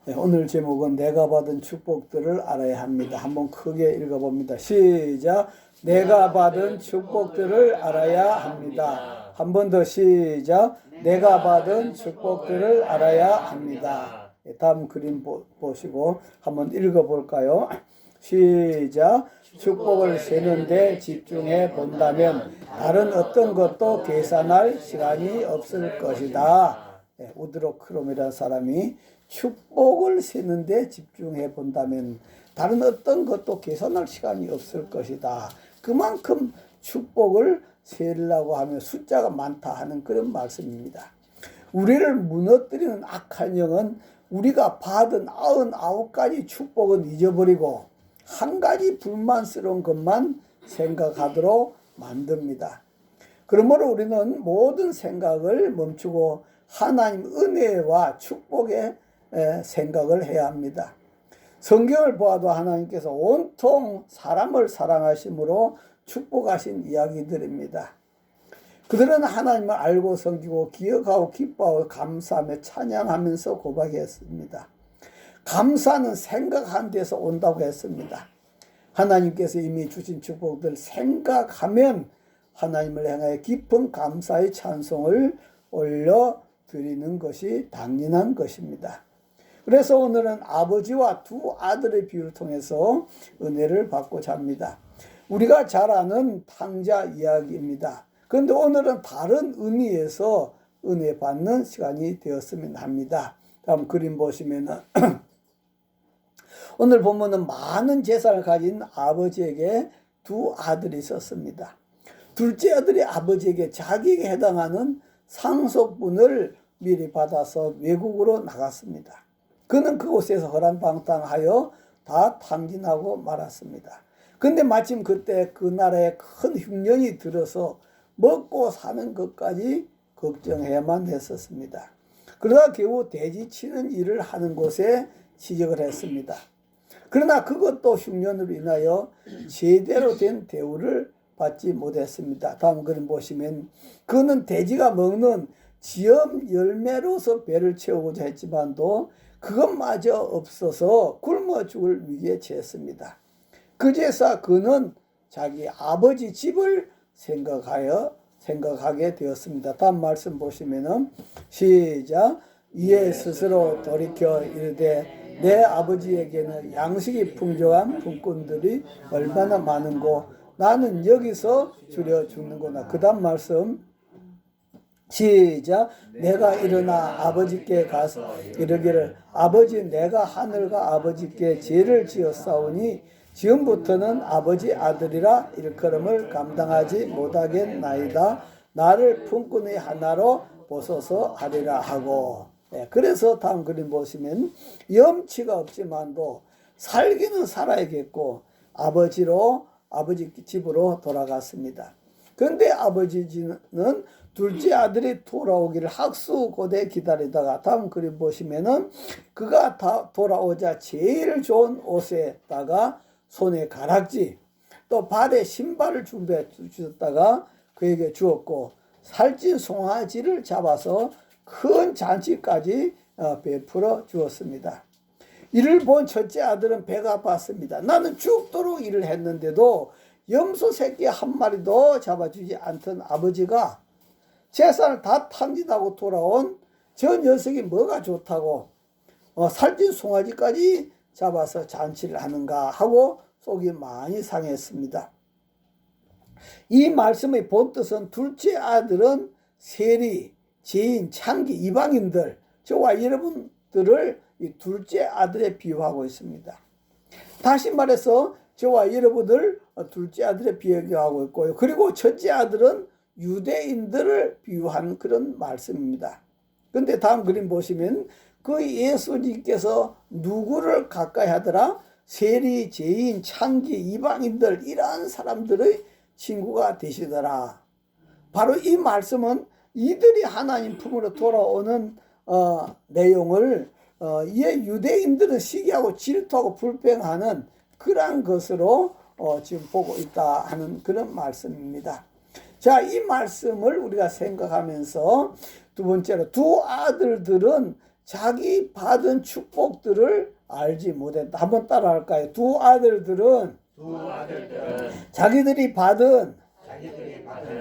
네, 오늘 제목은 내가 받은 축복들을 알아야 합니다. 한번 크게 읽어봅니다. 시작. 내가 받은 축복들을 알아야 합니다. 한 번 더 시작. 내가 받은 축복들을 알아야 합니다. 네, 다음 그림 보시고 한번 읽어볼까요? 시작. 축복을 세는데 집중해 본다면 다른 어떤 것도 계산할 시간이 없을 것이다. 네, 우드로 크롬이라는 사람이 축복을 세는데 집중해 본다면 다른 어떤 것도 계산할 시간이 없을 것이다. 그만큼 축복을 세려고 하면 숫자가 많다 하는 그런 말씀입니다. 우리를 무너뜨리는 악한 영은 우리가 받은 99가지 축복은 잊어버리고 한 가지 불만스러운 것만 생각하도록 만듭니다. 그러므로 우리는 모든 생각을 멈추고 하나님 은혜와 축복의 생각을 해야 합니다. 성경을 보아도 하나님께서 온통 사람을 사랑하심으로 축복하신 이야기들입니다. 그들은 하나님을 알고 섬기고 기억하고 기뻐하고 감사하며 찬양하면서 고백했습니다. 감사는 생각한 데서 온다고 했습니다. 하나님께서 이미 주신 축복들 생각하면 하나님을 향하여 깊은 감사의 찬송을 올려드리는 것이 당연한 것입니다. 그래서 오늘은 아버지와 두 아들의 비유를 통해서 은혜를 받고자 합니다. 우리가 잘 아는 탕자 이야기입니다. 그런데 오늘은 다른 의미에서 은혜 받는 시간이 되었으면 합니다. 다음 그림 보시면은 오늘 보면은 많은 재산을 가진 아버지에게 두 아들이 있었습니다. 둘째 아들이 아버지에게 자기에게 해당하는 상속분을 미리 받아서 외국으로 나갔습니다. 그는 그곳에서 허랑방탕하여 다 탕진하고 말았습니다. 근데 마침 그때 그 나라에 큰 흉년이 들어서 먹고 사는 것까지 걱정해야만 했었습니다. 그러다 겨우 돼지 치는 일을 하는 곳에 취직을 했습니다. 그러나 그것도 흉년으로 인하여 제대로 된 대우를 받지 못했습니다. 다음 그림 보시면 그는 돼지가 먹는 지엄 열매로서 배를 채우고자 했지만도 그것마저 없어서 굶어 죽을 위기에 처했습니다. 그제서 그는 자기 아버지 집을 생각하게 되었습니다. 다음 말씀 보시면은 시작. 이에 스스로 돌이켜 이르되 내 아버지에게는 양식이 풍족한 품꾼들이 얼마나 많은고 나는 여기서 줄여 죽는구나. 그 다음 말씀 시작. 내가 일어나 아버지께 가서 이르기를 아버지 내가 하늘과 아버지께 죄를 지었사오니 지금부터는 아버지 아들이라 일컬음을 감당하지 못하겠나이다. 나를 품꾼의 하나로 보소서 하리라 하고. 그래서 다음 그림 보시면 염치가 없지만도 살기는 살아야겠고 아버지 집으로 돌아갔습니다. 그런데 아버지는 둘째 아들이 돌아오기를 학수고대 기다리다가 다음 그림 보시면은 그가 돌아오자 제일 좋은 옷에다가 손에 가락지 또 발에 신발을 준비해 주셨다가 그에게 주었고 살찐 송아지를 잡아서 큰 잔치까지 베풀어 주었습니다. 이를 본 첫째 아들은 배가 아팠습니다. 나는 죽도록 일을 했는데도 염소 새끼 한 마리도 잡아주지 않던 아버지가 재산을 다 탕진하고 돌아온 저 녀석이 뭐가 좋다고 살찐 송아지까지 잡아서 잔치를 하는가 하고 속이 많이 상했습니다. 이 말씀의 본뜻은 둘째 아들은 세리, 죄인, 창기, 이방인들 저와 여러분들을 이 둘째 아들에 비유하고 있습니다. 다시 말해서 저와 여러분들 둘째 아들에 비유하고 있고요. 그리고 첫째 아들은 유대인들을 비유한 그런 말씀입니다. 그런데 다음 그림 보시면 그 예수님께서 누구를 가까이 하더라? 세리, 죄인, 창기, 이방인들 이러한 사람들의 친구가 되시더라. 바로 이 말씀은 이들이 하나님 품으로 돌아오는 내용을 이 유대인들은 시기하고 질투하고 불평하는 그러한 것으로 지금 보고 있다 하는 그런 말씀입니다. 자, 이 말씀을 우리가 생각하면서 두 번째로 두 아들들은 자기 받은 축복들을 알지 못했다. 한번 따라할까요? 두 아들들은 자기들이 받은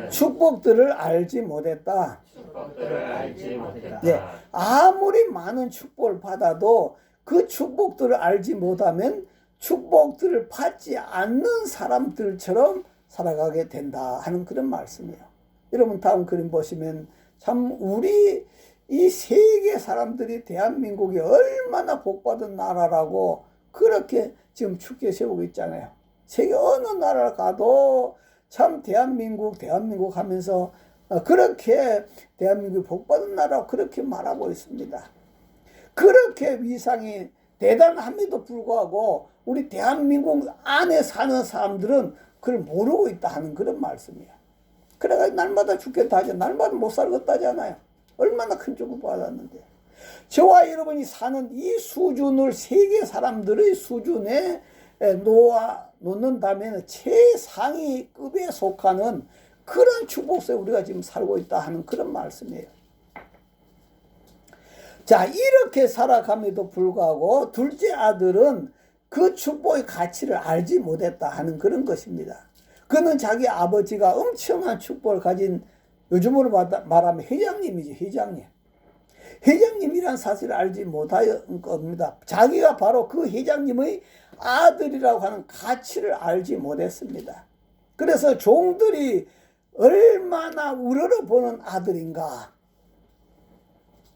축복들을 알지 못했다. 네, 아무리 많은 축복을 받아도 그 축복들을 알지 못하면 축복들을 받지 않는 사람들처럼 살아가게 된다 하는 그런 말씀이에요. 여러분 다음 그림 보시면 참 우리 이 세계 사람들이 대한민국이 얼마나 복받은 나라라고 그렇게 지금 축제 세우고 있잖아요. 세계 어느 나라를 가도 참 대한민국 하면서 그렇게 대한민국이 복받은 나라고 그렇게 말하고 있습니다. 그렇게 위상이 대단함에도 불구하고 우리 대한민국 안에 사는 사람들은 그걸 모르고 있다 하는 그런 말씀이에요. 그래가지고 날마다 죽겠다 하죠. 날마다 못 살겠다 하잖아요. 얼마나 큰 축복을 받았는데. 저와 여러분이 사는 이 수준을 세계 사람들의 수준에 놓는다면 최상위급에 속하는 그런 축복 속에 우리가 지금 살고 있다 하는 그런 말씀이에요. 자, 이렇게 살아감에도 불구하고 둘째 아들은 그 축복의 가치를 알지 못했다 하는 그런 것입니다. 그는 자기 아버지가 엄청난 축복을 가진, 요즘으로 말하면 회장님이지, 회장님. 회장님이란 사실을 알지 못한 겁니다. 자기가 바로 그 회장님의 아들이라고 하는 가치를 알지 못했습니다. 그래서 종들이 얼마나 우러러보는 아들인가.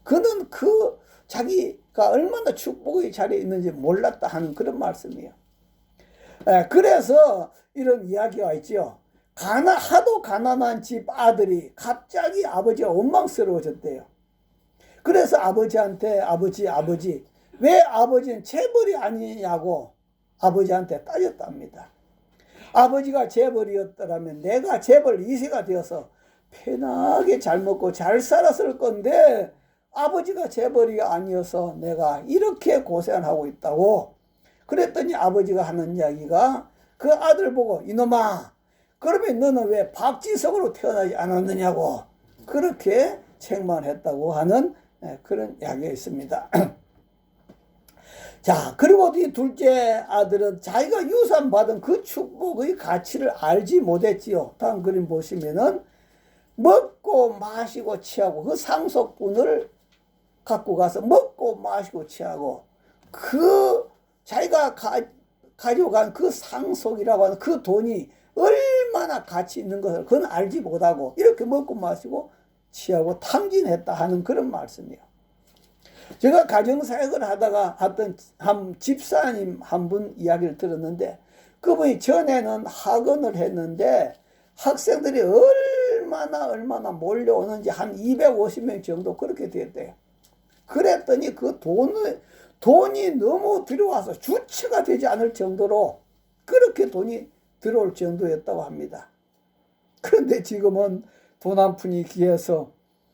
그는 그 자기가 얼마나 축복의 자리에 있는지 몰랐다 하는 그런 말씀이에요. 그래서 이런 이야기가 있죠. 하도 가난한 집 아들이 갑자기 아버지가 원망스러워졌대요. 그래서 아버지한테 아버지 왜 아버지는 재벌이 아니냐고 아버지한테 따졌답니다. 아버지가 재벌이었더라면 내가 재벌 2세가 되어서 편하게 잘 먹고 잘 살았을 건데 아버지가 재벌이 아니어서 내가 이렇게 고생하고 있다고. 그랬더니 아버지가 하는 이야기가 그 아들 보고 이놈아 그러면 너는 왜 박지성으로 태어나지 않았느냐고 그렇게 책망했다고 하는 그런 이야기가 있습니다. 자, 그리고 이 둘째 아들은 자기가 유산 받은 그 축복의 가치를 알지 못했지요. 다음 그림 보시면은 먹고 마시고 취하고 그 상속분을 갖고 가서 먹고 마시고 취하고 그 자기가 가져간 그 상속이라고 하는 그 돈이 얼마나 가치 있는 것을 그건 알지 못하고 이렇게 먹고 마시고 취하고 탕진했다 하는 그런 말씀이에요. 제가 가정사역을 하다가 한 집사님 한 분 이야기를 들었는데 그분이 전에는 학원을 했는데 학생들이 얼마나 몰려오는지 한 250명 정도 그렇게 됐대요. 그랬더니 그 돈이 너무 들어와서 주체가 되지 않을 정도로 그렇게 돈이 들어올 정도였다고 합니다. 그런데 지금은 돈 한 푼이 귀해서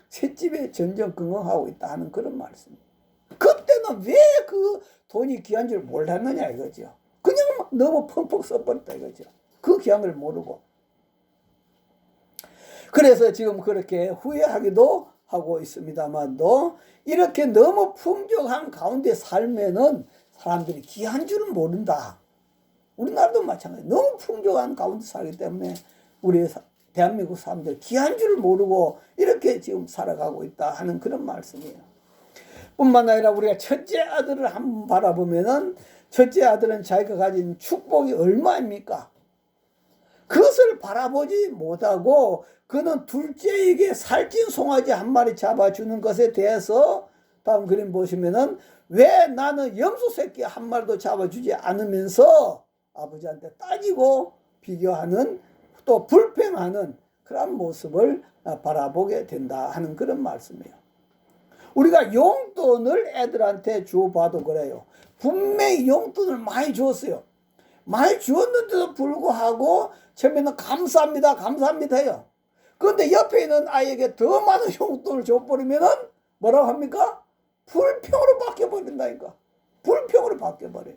셋집에 전전긍긍하고 있다는 그런 말씀입니다. 그때는 왜 그 돈이 귀한 줄 몰랐느냐 이거죠. 그냥 너무 펑펑 써버렸다 이거죠. 그 귀한 걸 모르고. 그래서 지금 그렇게 후회하기도 하고 있습니다만도 이렇게 너무 풍족한 가운데 살면은 사람들이 귀한 줄은 모른다. 우리나라도 마찬가지. 너무 풍족한 가운데 살기 때문에 우리 대한민국 사람들 귀한 줄을 모르고 이렇게 지금 살아가고 있다 하는 그런 말씀이에요. 뿐만 아니라 우리가 첫째 아들을 한번 바라보면은 첫째 아들은 자기가 가진 축복이 얼마입니까? 그것을 바라보지 못하고 그는 둘째에게 살찐 송아지 한 마리 잡아주는 것에 대해서 다음 그림 보시면은 왜 나는 염소 새끼 한 마리도 잡아주지 않으면서 아버지한테 따지고 비교하는 또 불평하는 그런 모습을 바라보게 된다 하는 그런 말씀이에요. 우리가 용돈을 애들한테 줘봐도 그래요. 분명히 용돈을 많이 줬어요. 많이 주었는데도 불구하고 처음에는 감사합니다 해요. 그런데 옆에 있는 아이에게 더 많은 용돈을 줘버리면은 뭐라고 합니까? 불평으로 바뀌어버린다니까. 불평으로 바뀌어버려요.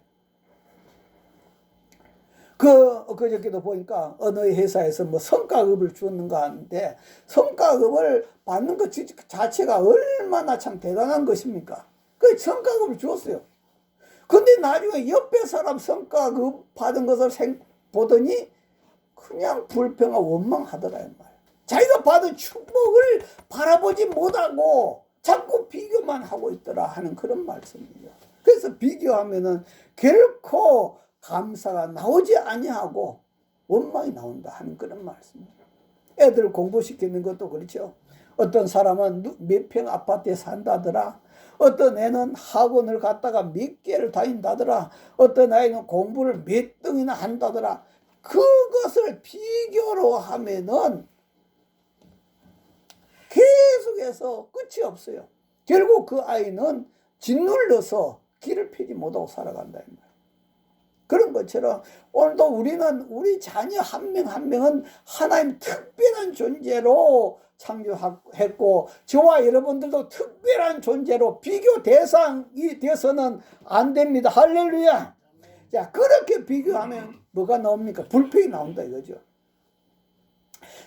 그저께도 보니까 어느 회사에서 뭐 성과급을 주었는가 하는데 성과급을 받는 것 자체가 얼마나 참 대단한 것입니까? 그 성과급을 주었어요. 근데 나중에 옆에 사람 성과급 받은 것을 보더니 그냥 불평하고 원망하더라 이 말이에요. 자기가 받은 축복을 바라보지 못하고 자꾸 비교만 하고 있더라 하는 그런 말씀이에요. 그래서 비교하면은 결코 감사가 나오지 아니하고 원망이 나온다 하는 그런 말씀이에요. 애들 공부시키는 것도 그렇죠. 어떤 사람은 몇 평 아파트에 산다더라. 어떤 애는 학원을 갔다가 몇 개를 다닌다더라. 어떤 아이는 공부를 몇 등이나 한다더라. 그것을 비교로 하면은 계속해서 끝이 없어요. 결국 그 아이는 짓눌러서 길을 피지 못하고 살아간다. 그런 것처럼 오늘도 우리는 우리 자녀 한 명 한 명은 하나님 특별한 존재로 창조했고 저와 여러분들도 특별한 존재로 비교 대상이 돼서는 안 됩니다. 할렐루야. 자, 그렇게 비교하면 뭐가 나옵니까? 불평이 나온다 이거죠.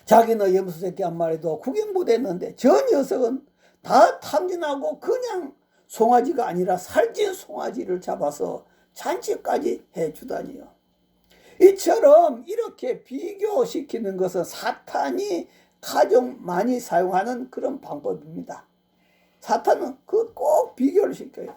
자기는 염소 새끼 한 마리도 구경 못했는데 저 녀석은 다 탐진하고 그냥 송아지가 아니라 살찐 송아지를 잡아서 잔치까지 해주다니요. 이처럼 이렇게 비교시키는 것은 사탄이 가장 많이 사용하는 그런 방법입니다. 사탄은 꼭 비교를 시켜요.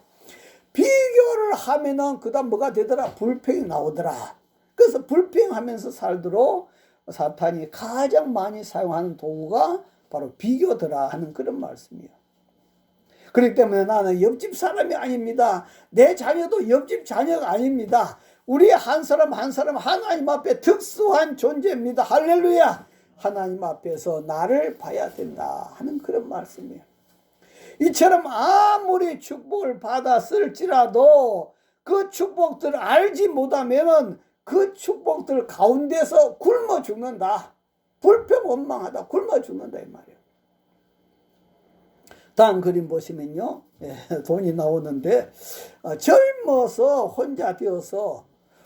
비교를 하면은 그다음 뭐가 되더라? 불평이 나오더라. 그래서 불평하면서 살도록 사탄이 가장 많이 사용하는 도구가 바로 비교더라 하는 그런 말씀이에요. 그렇기 때문에 나는 옆집 사람이 아닙니다. 내 자녀도 옆집 자녀가 아닙니다. 우리 한 사람 한 사람 하나님 앞에 특수한 존재입니다. 할렐루야. 하나님 앞에서 나를 봐야 된다 하는 그런 말씀이에요. 이처럼 아무리 축복을 받았을지라도 그 축복들을 알지 못하면은 그 축복들 가운데서 굶어 죽는다. 불평 원망하다 굶어 죽는다 이 말이에요. 다음 그림 보시면요. 돈이 나오는데 젊어서 혼자 되어서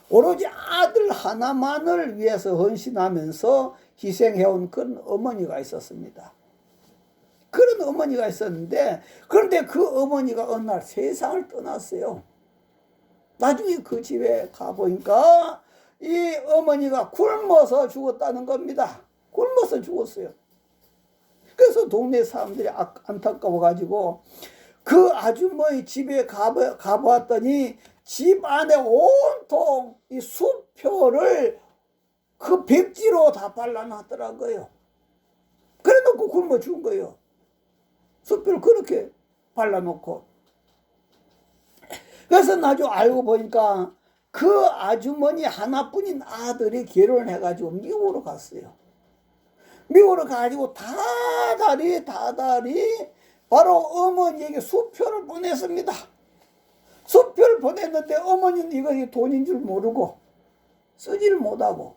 오로지 아들 하나만을 위해서 헌신하면서 희생해온 그런 어머니가 있었습니다. 그런 어머니가 있었는데 그런데 그 어머니가 어느 날 세상을 떠났어요. 나중에 그 집에 가보니까 이 어머니가 굶어서 죽었다는 겁니다. 굶어서 죽었어요. 그래서 동네 사람들이 안타까워가지고 그 아주머니 집에 가보았더니 집 안에 온통 이 수표를 그 백지로 다 발라놨더라고요. 그래 놓고 굶어 죽은 거예요. 수표를 그렇게 발라놓고. 그래서 나중에 알고 보니까 그 아주머니 하나뿐인 아들이 결혼을 해가지고 미국으로 갔어요. 미국으로 가지고 다달이 바로 어머니에게 수표를 보냈습니다. 수표를 보냈는데 어머니는 이거 돈인 줄 모르고 쓰지를 못하고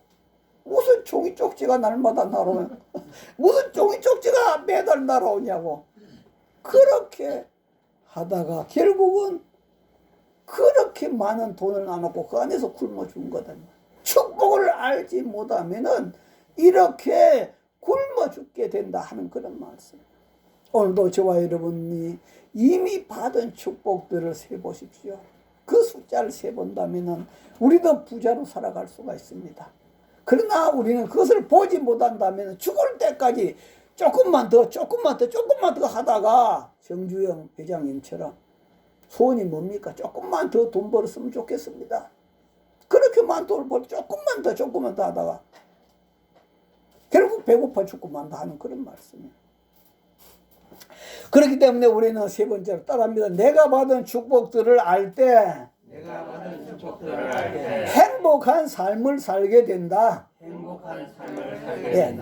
무슨 종이 쪽지가 날마다 날아오냐 무슨 종이 쪽지가 매달 날아오냐고 그렇게 하다가 결국은 그렇게 많은 돈을 나눠놓고 그 안에서 굶어 죽은 거거든요. 축복을 알지 못하면은 이렇게 굶어 죽게 된다 하는 그런 말씀. 오늘도 저와 여러분이 이미 받은 축복들을 세보십시오. 그 숫자를 세본다면은 우리도 부자로 살아갈 수가 있습니다. 그러나 우리는 그것을 보지 못한다면 죽을 때까지 조금만 더 하다가 정주영 회장님처럼 소원이 뭡니까? 조금만 더 돈 벌었으면 좋겠습니다. 그렇게만 돈을 벌 조금만 더 하다가 결국 배고파 죽고만 하는 그런 말씀이에요. 그렇기 때문에 우리는 세 번째로 따라합니다. 내가 받은 축복들을 알 때 행복한 삶을 살게 된다.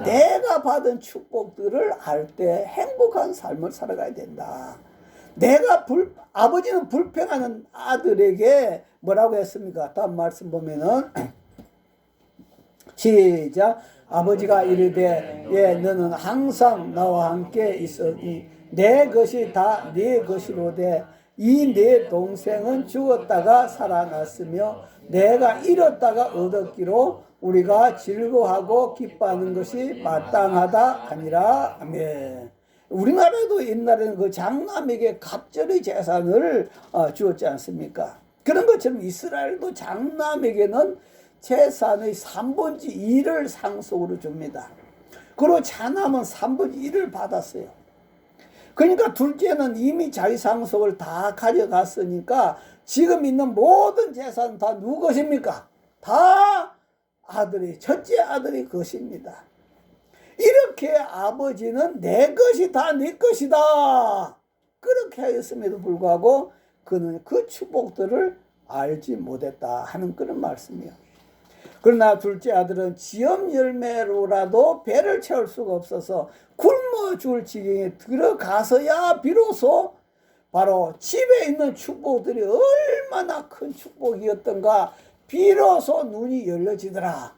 내가 받은 축복들을 알 때 행복한 삶을 살아가야 된다. 아버지는 불평하는 아들에게 뭐라고 했습니까? 다음 말씀 보면은 시작. 아버지가 이르되 너는 항상 나와 함께 있으니 내 것이 다 네 것이로되 이 네 동생은 죽었다가 살아났으며 내가 잃었다가 얻었기로 우리가 즐거워하고 기뻐하는 것이 마땅하다 아니라. 아멘. 우리나라도 옛날에는 그 장남에게 갑절의 재산을 주었지 않습니까? 그런 것처럼 이스라엘도 장남에게는 재산의 3분의 2를 상속으로 줍니다. 그리고 차남은 3분의 1을 받았어요. 그러니까 둘째는 이미 자기 상속을 다 가져갔으니까 지금 있는 모든 재산 다 누구 것입니까? 다 아들이, 첫째 아들이 것입니다. 이렇게 아버지는 내 것이 다 네 것이다, 그렇게 하였음에도 불구하고 그는 그 축복들을 알지 못했다 하는 그런 말씀이에요. 그러나 둘째 아들은 지엄 열매로라도 배를 채울 수가 없어서 굶어 죽을 지경에 들어가서야 비로소 바로 집에 있는 축복들이 얼마나 큰 축복이었던가 비로소 눈이 열려지더라.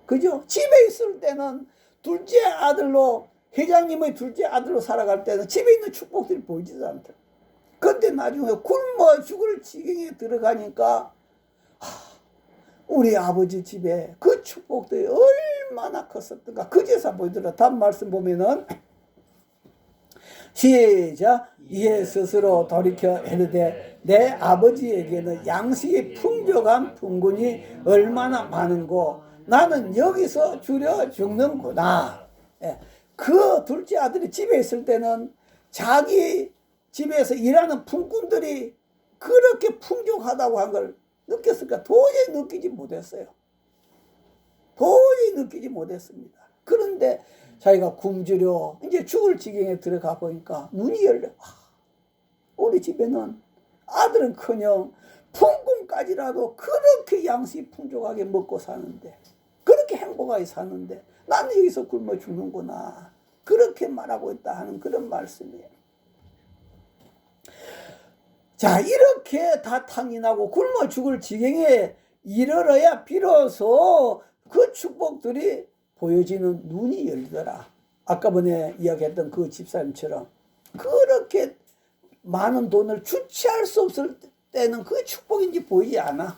그죠? 집에 있을 때는 둘째 아들로, 회장님의 둘째 아들로 살아갈 때는 집에 있는 축복들이 보이지도 않더라. 근데 나중에 굶어 죽을 지경에 들어가니까 우리 아버지 집에 그 축복들이 얼마나 컸었던가 그제서 보이더라. 다음 말씀 보면은 시작. 이에 스스로 돌이켜 이르되 내 아버지에게는 양식이 풍족한 품꾼이 얼마나 많은고 나는 여기서 줄여 죽는구나. 예. 그 둘째 아들이 집에 있을 때는 자기 집에서 일하는 품꾼들이 그렇게 풍족하다고 한 걸 느꼈을까? 도저히 느끼지 못했어요. 도저히 느끼지 못했습니다. 그런데 자기가 굶주려 이제 죽을 지경에 들어가 보니까 눈이 열려. 우리 집에는 아들은커녕 품꾼까지라도 그렇게 양식이 풍족하게 먹고 사는데, 그렇게 행복하게 사는데 나는 여기서 굶어 죽는구나, 그렇게 말하고 있다 하는 그런 말씀이에요. 자, 이렇게 다 탕진하고 굶어 죽을 지경에 이르러야 비로소 그 축복들이 보여지는 눈이 열리더라. 아까 전에 이야기했던 그 집사님처럼 그렇게 많은 돈을 주체할 수 없을 때는 그 축복인지 보이지 않아.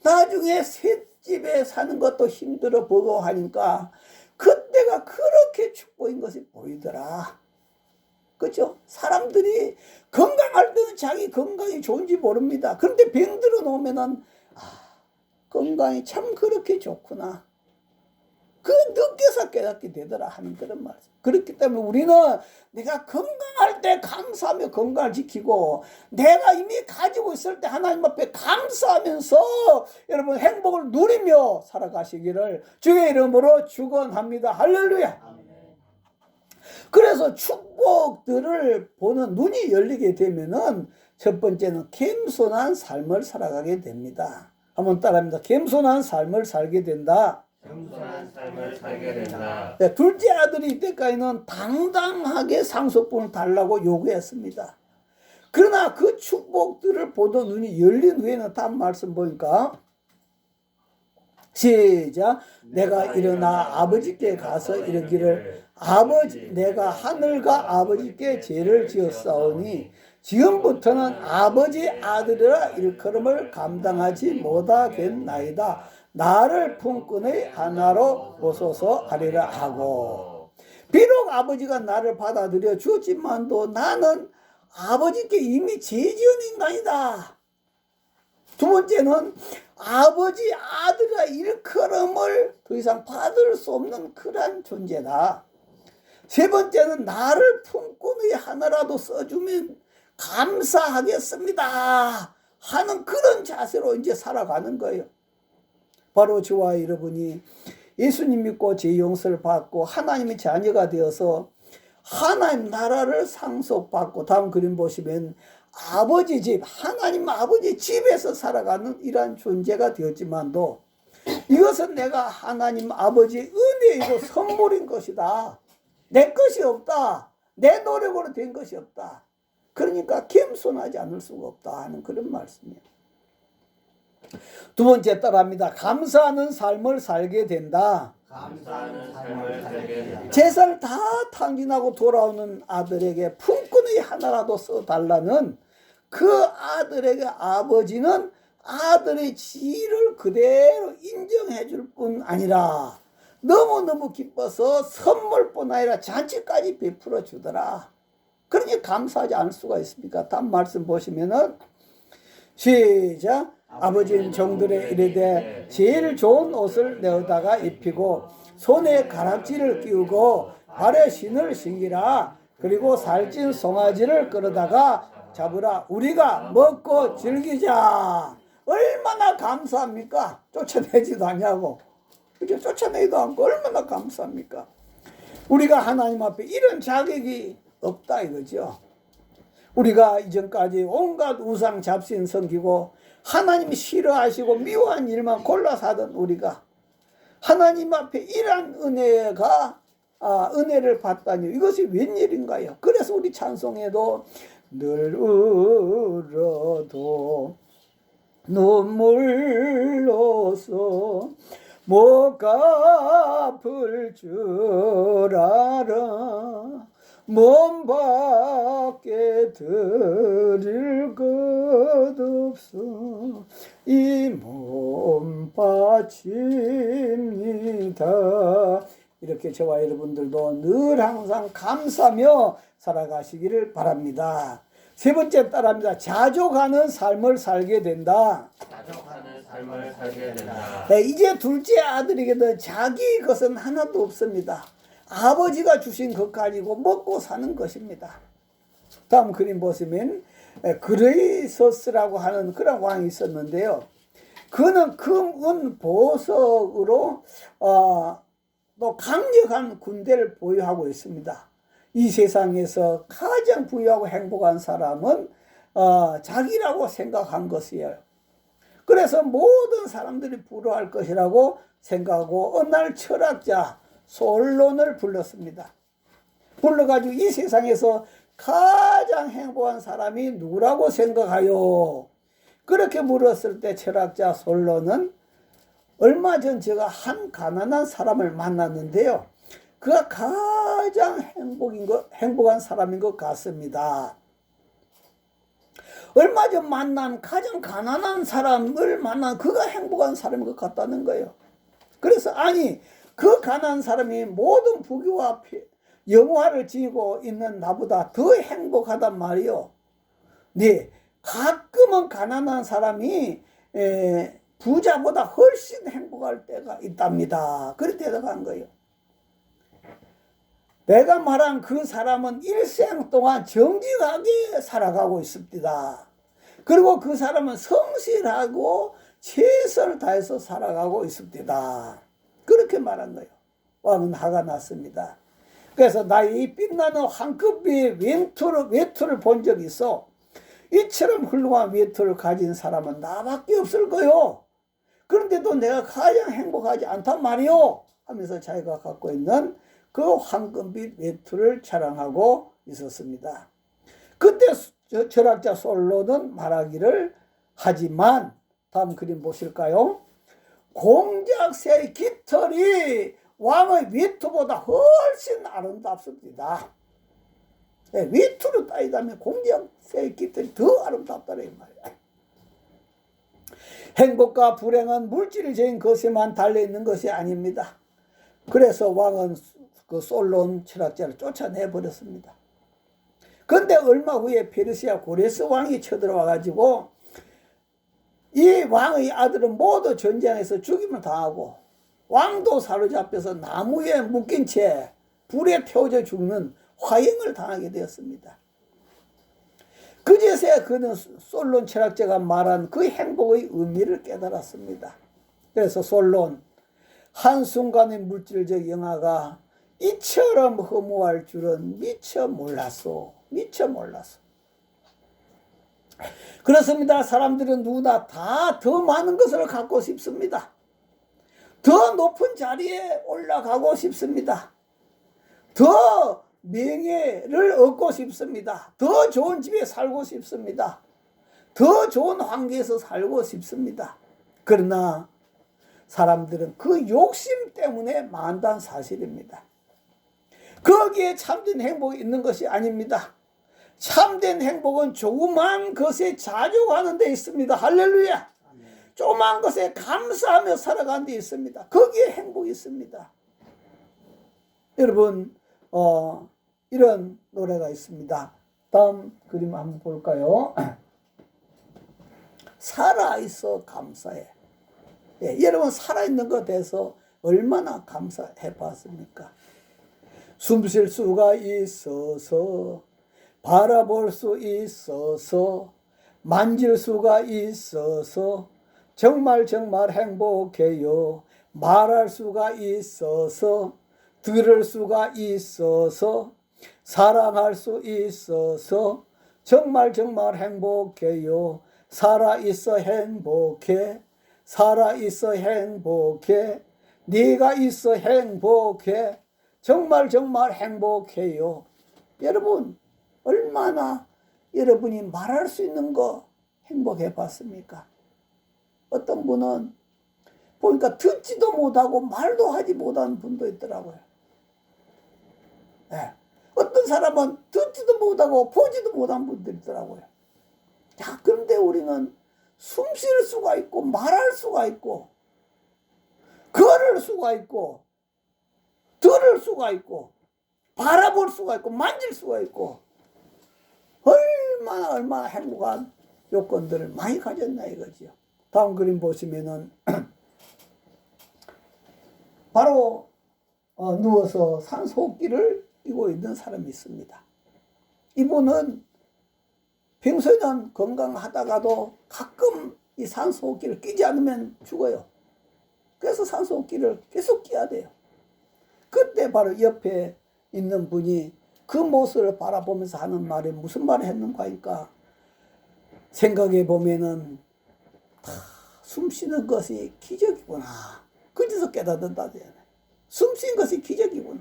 나중에 새 집에 사는 것도 힘들어 보고 하니까 그때가 그렇게 축복인 것이 보이더라. 그렇죠? 사람들이 건강할 때는 자기 건강이 좋은지 모릅니다. 그런데 병들어 놓으면은 건강이 참 그렇게 좋구나, 그 늦게서 깨닫게 되더라 하는 그런 말씀. 그렇기 때문에 우리는 내가 건강할 때 감사하며 건강을 지키고, 내가 이미 가지고 있을 때 하나님 앞에 감사하면서 여러분 행복을 누리며 살아가시기를 주의 이름으로 축원합니다. 할렐루야. 그래서 축복들을 보는 눈이 열리게 되면은 첫 번째는 겸손한 삶을 살아가게 됩니다. 한번 따라합니다. 겸손한 삶을 살게 된다. 겸손한 삶을 살게 된다. 네, 둘째 아들이 이때까지는 당당하게 상속분을 달라고 요구했습니다. 그러나 그 축복들을 보던 눈이 열린 후에는 다음 말씀 보니까 시작. 내가 일어나 아버지께 가서 이르기를 아버지, 내가 하늘과 아버지께 죄를 지었사오니 지금부터는 아버지 아들이라 일컬음을 감당하지 못하겠나이다. 나를 품꾼의 하나로 보소서 하리라 하고, 비록 아버지가 나를 받아들여 주었지만도 나는 아버지께 이미 죄 지은 인간이다. 두 번째는 아버지 아들이라 일컬음을 더 이상 받을 수 없는 그러한 존재다. 세 번째는 나를 품꾼의 하나라도 써주면 감사하겠습니다 하는 그런 자세로 이제 살아가는 거예요. 바로 저와 여러분이 예수님 믿고 죄 용서를 받고 하나님의 자녀가 되어서 하나님 나라를 상속받고, 다음 그림 보시면 아버지 집, 하나님 아버지 집에서 살아가는 이러한 존재가 되었지만도 이것은 내가 하나님 아버지의 은혜이고 선물인 것이다. 내 것이 없다. 내 노력으로 된 것이 없다. 그러니까 겸손하지 않을 수가 없다 하는 그런 말씀이에요. 두 번째 따라합니다. 감사하는 삶을 살게 된다. 감사하는 삶을 살게 된다. 재산을 다 탕진하고 돌아오는 아들에게 품꾼의 하나라도 써달라는 그 아들에게 아버지는 아들의 지위를 그대로 인정해 줄 뿐 아니라 너무너무 기뻐서 선물뿐 아니라 잔치까지 베풀어 주더라. 그러니 감사하지 않을 수가 있습니까? 다음 말씀 보시면은 시작. 아버지는 종들의 이르되 제일 좋은 옷을 내어다가 입히고 손에 가락지를 끼우고 발에 신을 신기라. 그리고 살찐 송아지를 끌어다가 잡으라. 우리가 먹고 즐기자. 얼마나 감사합니까? 쫓아내지도 않냐고. 이렇게 쫓아내지도 않고 얼마나 감사합니까? 우리가 하나님 앞에 이런 자격이 없다 이거죠. 우리가 이전까지 온갖 우상 잡신 섬기고 하나님이 싫어하시고 미워한 일만 골라서 하던 우리가 하나님 앞에 이러한 은혜를 받다니 이것이 웬일인가요? 그래서 우리 찬송에도 늘 울어도 눈물로서 못 갚을 줄 알아 몸 밖에 드릴 것 없어 이 몸 바칩니다. 이렇게 저와 여러분들도 늘 항상 감사하며 살아가시기를 바랍니다. 세 번째 따라합니다. 자족하는 삶을 살게 된다. 자족하는 삶을 살게 된다. 네, 이제 둘째 아들에게는 자기 것은 하나도 없습니다. 아버지가 주신 것 가지고 먹고 사는 것입니다. 다음 그림 보시면 그레이서스라고 하는 그런 왕이 있었는데요. 그는 금은 보석으로 또 강력한 군대를 보유하고 있습니다. 이 세상에서 가장 부유하고 행복한 사람은 자기라고 생각한 것이에요. 그래서 모든 사람들이 부러워할 것이라고 생각하고 어느 날 철학자 솔론을 불렀습니다. 불러가지고 이 세상에서 가장 행복한 사람이 누구라고 생각하요? 그렇게 물었을 때 철학자 솔론은 얼마 전 제가 한 가난한 사람을 만났는데요. 그가 가장 행복한 사람인 것 같습니다. 얼마 전 만난 가장 가난한 사람을 만난 그가 행복한 사람인 것 같다는 거예요. 그래서 아니 그 가난한 사람이 모든 부귀와 영화를 지니고 있는 나보다 더 행복하단 말이요. 네, 가끔은 가난한 사람이 부자보다 훨씬 행복할 때가 있답니다. 그렇게 대답한 거예요. 내가 말한 그 사람은 일생 동안 정직하게 살아가고 있습니다. 그리고 그 사람은 성실하고 최선을 다해서 살아가고 있습니다. 그렇게 말한 거예요. 왕은 화가 났습니다. 그래서 나의 빛나는 황금비의 외투를 본 적이 있어. 이처럼 훌륭한 외투를 가진 사람은 나밖에 없을 거요. 그런데도 내가 가장 행복하지 않단 말이요. 하면서 자기가 갖고 있는 그 황금빛 외투를 자랑하고 있었습니다. 그때 철학자 솔로는 말하기를 하지만 다음 그림 보실까요? 공작새 깃털이 왕의 외투보다 훨씬 아름답습니다. 네, 외투로 따지자면 공작새 깃털이 더 아름답다는 말이에요. 행복과 불행은 물질적인 것에만 달려있는 것이 아닙니다. 그래서 왕은 그 솔론 철학자를 쫓아내버렸습니다. 그런데 얼마 후에 페르시아 고레스 왕이 쳐들어와 가지고 이 왕의 아들은 모두 전쟁에서 죽임을 당하고 왕도 사로잡혀서 나무에 묶인 채 불에 태워져 죽는 화형을 당하게 되었습니다. 그제서야 그는 솔론 철학자가 말한 그 행복의 의미를 깨달았습니다. 그래서 솔론 한순간의 물질적 영화가 이처럼 허무할 줄은 미처 몰랐소. 그렇습니다. 사람들은 누구나 다 더 많은 것을 갖고 싶습니다. 더 높은 자리에 올라가고 싶습니다. 더 명예를 얻고 싶습니다. 더 좋은 집에 살고 싶습니다. 더 좋은 환경에서 살고 싶습니다. 그러나 사람들은 그 욕심 때문에 만단 사실입니다. 거기에 참된 행복이 있는 것이 아닙니다. 참된 행복은 조그만 것에 자족하는 데 있습니다. 할렐루야. 조그만 것에 감사하며 살아가는 데 있습니다. 거기에 행복이 있습니다. 여러분 이런 노래가 있습니다. 다음 그림 한번 볼까요? 살아있어 감사해. 예, 여러분 살아있는 것에 대해서 얼마나 감사해 봤습니까? 숨 쉴 수가 있어서, 바라볼 수 있어서, 만질 수가 있어서 정말 정말 행복해요. 말할 수가 있어서, 들을 수가 있어서, 사랑할 수 있어서 정말 정말 행복해요. 살아있어 행복해. 살아있어 행복해. 네가 있어 행복해. 정말 정말 행복해요. 여러분 얼마나 여러분이 말할 수 있는 거 행복해 봤습니까? 어떤 분은 보니까 듣지도 못하고 말도 하지 못하는 분도 있더라고요. 네. 어떤 사람은 듣지도 못하고 보지도 못한 분도 있더라고요. 자, 그런데 우리는 숨 쉴 수가 있고 말할 수가 있고 걸을 수가 있고 들을 수가 있고 바라볼 수가 있고 만질 수가 있고 얼마나 행복한 요건들을 많이 가졌나 이거죠. 다음 그림 보시면은 바로 누워서 산소호흡기를 끼고 있는 사람이 있습니다. 이분은 평소에는 건강하다가도 가끔 이 산소호흡기를 끼지 않으면 죽어요. 그래서 산소호흡기를 계속 끼야 돼요. 그때 바로 옆에 있는 분이 그 모습을 바라보면서 하는 말이 무슨 말을 했는가 하니까 생각해 보면은 숨 쉬는 것이 기적이구나. 그제서 깨닫는다. 숨 쉬는 것이 기적이구나.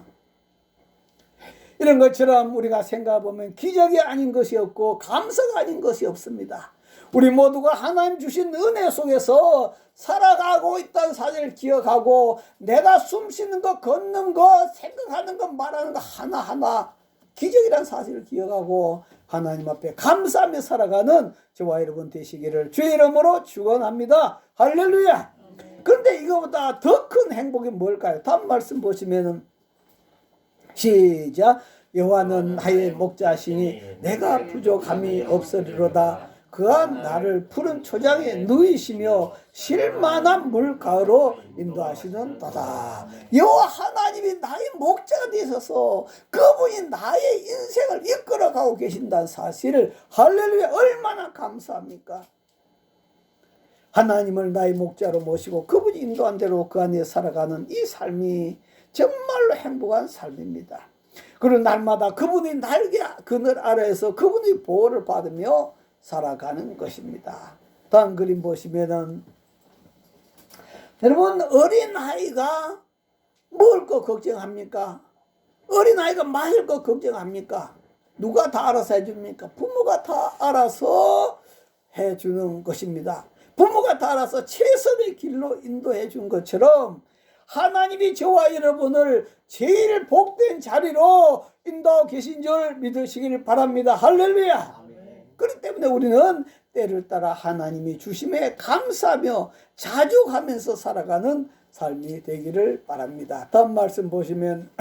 이런 것처럼 우리가 생각해 보면 기적이 아닌 것이 없고 감사가 아닌 것이 없습니다. 우리 모두가 하나님 주신 은혜 속에서 살아가고 있다는 사실을 기억하고 내가 숨 쉬는 것, 걷는 것, 생각하는 것, 말하는 것 하나하나 기적이라는 사실을 기억하고 하나님 앞에 감사하며 살아가는 저와 여러분 되시기를 주의 이름으로 축원합니다. 할렐루야. 그런데 이거보다 더 큰 행복이 뭘까요? 다음 말씀 보시면은 시작. 여호와는 나의 목자시니 내가 부족함이 없으리로다. 그가 나를 푸른 초장에 누이시며 쉴만한 물가로 인도하시는도다. 여호와 하나님이 나의 목자가 되셔서 그분이 나의 인생을 이끌어가고 계신다는 사실을 할렐루야 얼마나 감사합니까? 하나님을 나의 목자로 모시고 그분이 인도한 대로 그 안에 살아가는 이 삶이 정말로 행복한 삶입니다. 그리고 날마다 그분이 날개 그늘 아래에서 그분의 보호를 받으며 살아가는 것입니다. 다음 그림 보시면은 여러분 어린아이가 먹을 거 걱정합니까? 어린아이가 마실 거 걱정합니까? 누가 다 알아서 해줍니까? 부모가 다 알아서 해주는 것입니다. 부모가 다 알아서 최선의 길로 인도해 준 것처럼 하나님이 저와 여러분을 제일 복된 자리로 인도하고 계신 줄 믿으시길 바랍니다. 할렐루야. 그렇기 때문에 우리는 때를 따라 하나님이 주심에 감사하며 자족하면서 살아가는 삶이 되기를 바랍니다. 다음 말씀 보시면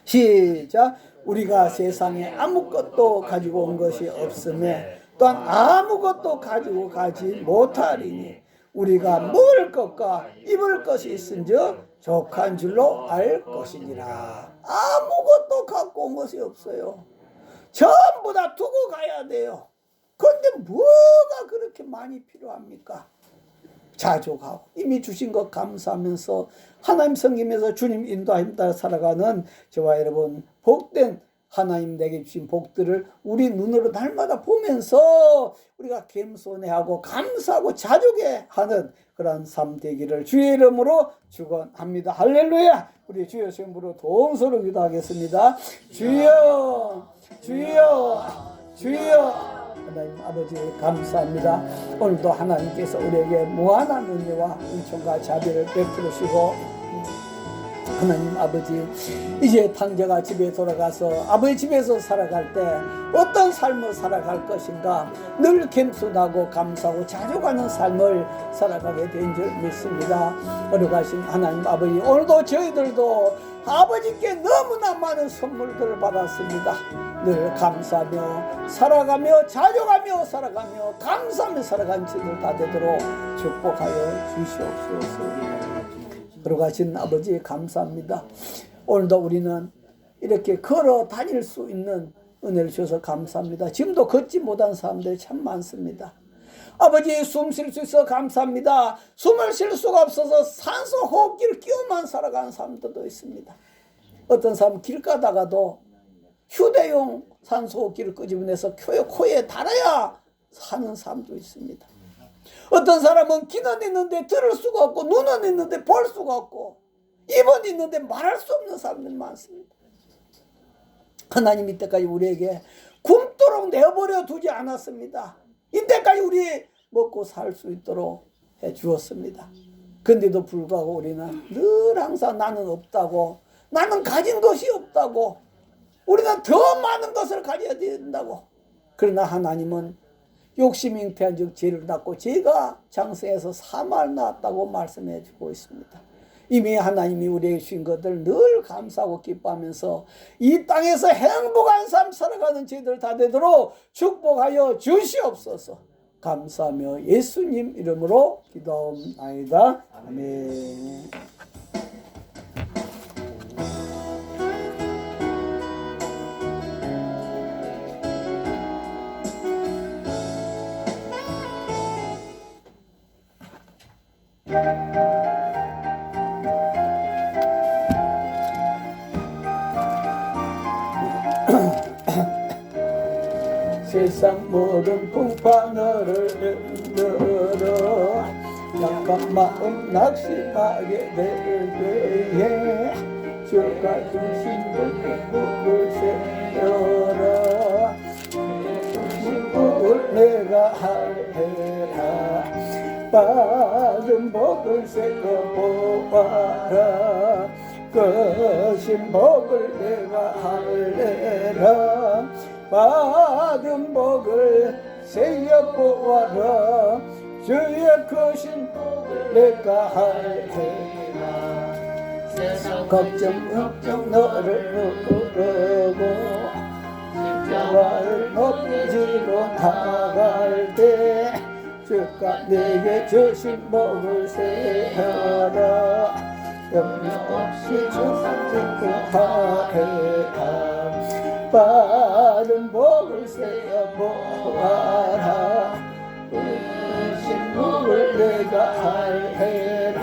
시작. 우리가 세상에 아무것도 가지고 온 것이 없음에 또한 아무것도 가지고 가지 못하리니 우리가 먹을 것과 입을 것이 있은즉 족한 줄로 알 것이니라. 아무것도 갖고 온 것이 없어요. 전부 다 두고 가야 돼요. 그런데 뭐가 그렇게 많이 필요합니까? 자족하고 이미 주신 것 감사하면서 하나님 섬기면서 주님 인도하심 따라 살아가는 저와 여러분 복된 하나님 내게 주신 복들을 우리 눈으로 날마다 보면서 우리가 겸손해하고 감사하고 자족해 하는 그런 삶 되기를 주의 이름으로 축원합니다. 할렐루야. 우리 주여 이름으로 동서로 기도하겠습니다. 주여 주여 주여. 하나님 아버지 감사합니다. 오늘도 하나님께서 우리에게 무한한 은혜와 은총과 자비를 베풀으시고 하나님 아버지 이제 탕자가 집에 돌아가서 아버지 집에서 살아갈 때 어떤 삶을 살아갈 것인가 늘 겸손하고 감사하고 자족하는 삶을 살아가게 된 줄 믿습니다. 어려가신 하나님 아버지 오늘도 저희들도 아버지께 너무나 많은 선물들을 받았습니다. 늘 감사하며 살아가며 자족하며 살아가며 감사하며 살아가는 저희들 다 되도록 축복하여 주시옵소서. 걸어가신 아버지 감사합니다. 오늘도 우리는 이렇게 걸어 다닐 수 있는 은혜를 주셔서 감사합니다. 지금도 걷지 못한 사람들이 참 많습니다. 아버지 숨 쉴 수 있어 감사합니다. 숨을 쉴 수가 없어서 산소 호흡기를 끼워만 살아가는 사람들도 있습니다. 어떤 사람은 길 가다가도 휴대용 산소 호흡기를 끄집어내서 코에 달아야 사는 사람도 있습니다. 어떤 사람은 귀는 있는데 들을 수가 없고 눈은 있는데 볼 수가 없고 입은 있는데 말할 수 없는 사람들이 많습니다. 하나님 이때까지 우리에게 굶도록 내버려 두지 않았습니다. 이때까지 우리 먹고 살 수 있도록 해 주었습니다. 근데도 불구하고 우리는 늘 항상 나는 없다고, 나는 가진 것이 없다고, 우리는 더 많은 것을 가져야 된다고. 그러나 하나님은 욕심이 잉태한 즉 죄를 낳고 죄가 장성해서 사망을 낳았다고 말씀해 주고 있습니다. 이미 하나님이 우리에게 주신 것들 늘 감사하고 기뻐하면서 이 땅에서 행복한 삶 살아가는 저희들 다 되도록 축복하여 주시옵소서. 감사하며 예수님 이름으로 기도하옵나이다. 아멘. 세상 모든 풍파너를 흔들어 약한 마음 낙심하게 될 때에 주가 주신 복을 세워라. 주신 복을 내가 할래라. 받은 복을 세워보아라. 거신 복을 내가 할래라. 받은 복을 세어보아라. 주의 크신 복을 내가 할래라. 걱정 너를 누르고 십자가를 높이고 나갈 때 주가 내게 주신 복을 세어라. 염려 없이 주상 하해라. 받은 복을 세어보아라. 주신 복을 내가 할해라.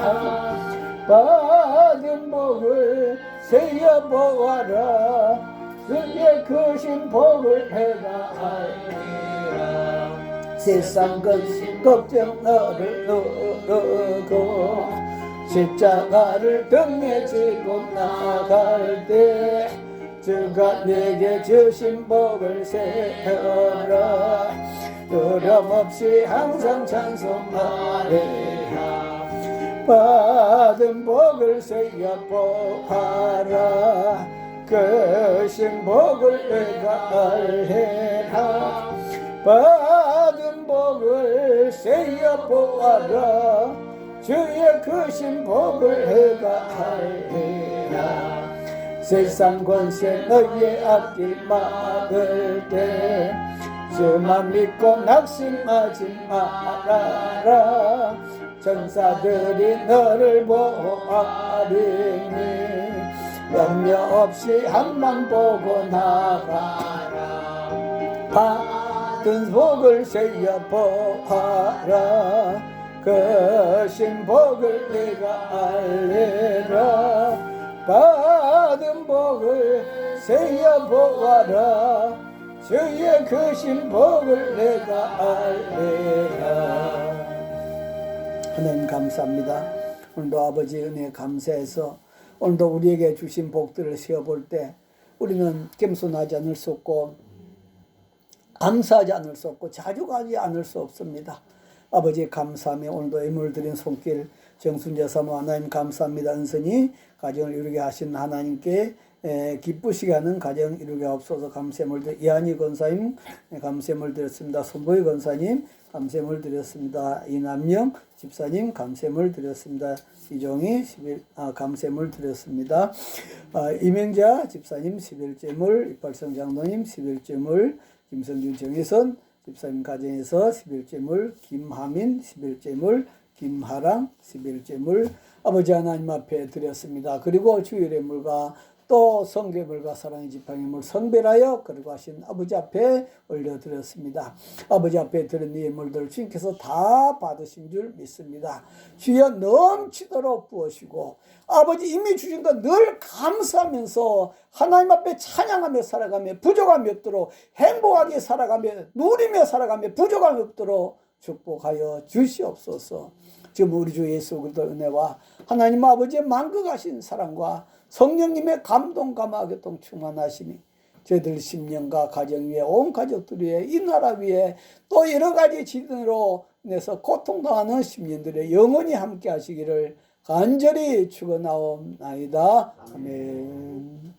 받은 복을 세어보아라. 주의 크신 복을 내가 할해라. 세상 걱정 너를 누르고 십자가를 등에 지고 나갈 때 주가 내게 주신 복을 세어라. 두려움없이 항상 찬송하리라. 받은 복을 세어보아라. 크신 복을 내가 알리라. 받은 복을 세어보아라. 주의 크신 복을 내가 알리라. 세상 권세 너희의 앞길 막을 때 주만 믿고 낙심하지 말아라. 전사들이 너를 보아리니 염려 없이 한만 보고 나가라. 받은 복을 세어보아라. 크신 복을 내가 알리라. 받은 복을 세어보아라. 주의 크신 복을 내가 알리라. 하나님 감사합니다. 오늘도 아버지 은혜 감사해서 오늘도 우리에게 주신 복들을 세어볼 때 우리는 겸손하지 않을 수 없고 감사하지 않을 수 없고 자족하지 않을 수 없습니다. 아버지 감사하며 오늘도 예물 드린 손길 정순재 사모 하나님 감사합니다. 은선이 가정을 이루게 하신 하나님께 기쁘시게 하는 가정 이루게 하옵소서. 감사함을 드려 이한희 권사님 감사함을 드렸습니다. 손보희 권사님 감사함을 드렸습니다. 이남영 집사님 감사함을 드렸습니다. 이종희 감사함을 드렸습니다. 이명자 집사님 11제물, 이팔성 장로님 11제물, 김성준 정혜선 집사님 가정에서 11제물, 김하민 11제물, 김하랑 11제물 아버지 하나님 앞에 드렸습니다. 그리고 주일의 물과 또 성교의 물과 사랑의 지팡이 물 성별하여 거룩하신 아버지 앞에 올려드렸습니다. 아버지 앞에 드린 이 물들을 주님께서 다 받으신 줄 믿습니다. 주여 넘치도록 부으시고 아버지 이미 주신 것 늘 감사하면서 하나님 앞에 찬양하며 살아가며 부족함이 없도록 행복하게 살아가며 누리며 살아가며 부족함이 없도록 축복하여 주시옵소서. 지금 우리 주 예수 그리스도 은혜와 하나님 아버지의 만극하신 사랑과 성령님의 감동 감화 교통 충만하심이 저희들 심령과 가정 위에 온 가족들 위에 이 나라 위에 또 여러 가지 지진으로 인해서 고통당하는 시민들의 영원히 함께 하시기를 간절히 축원하옵나이다. 아멘.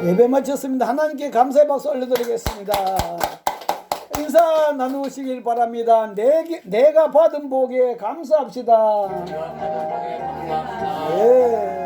예배 마쳤습니다. 하나님께 감사의 박수 올려드리겠습니다. 인사 나누시길 바랍니다. 내가 받은 복에 감사합시다. 내가 받은 복에 감사합니다. 예.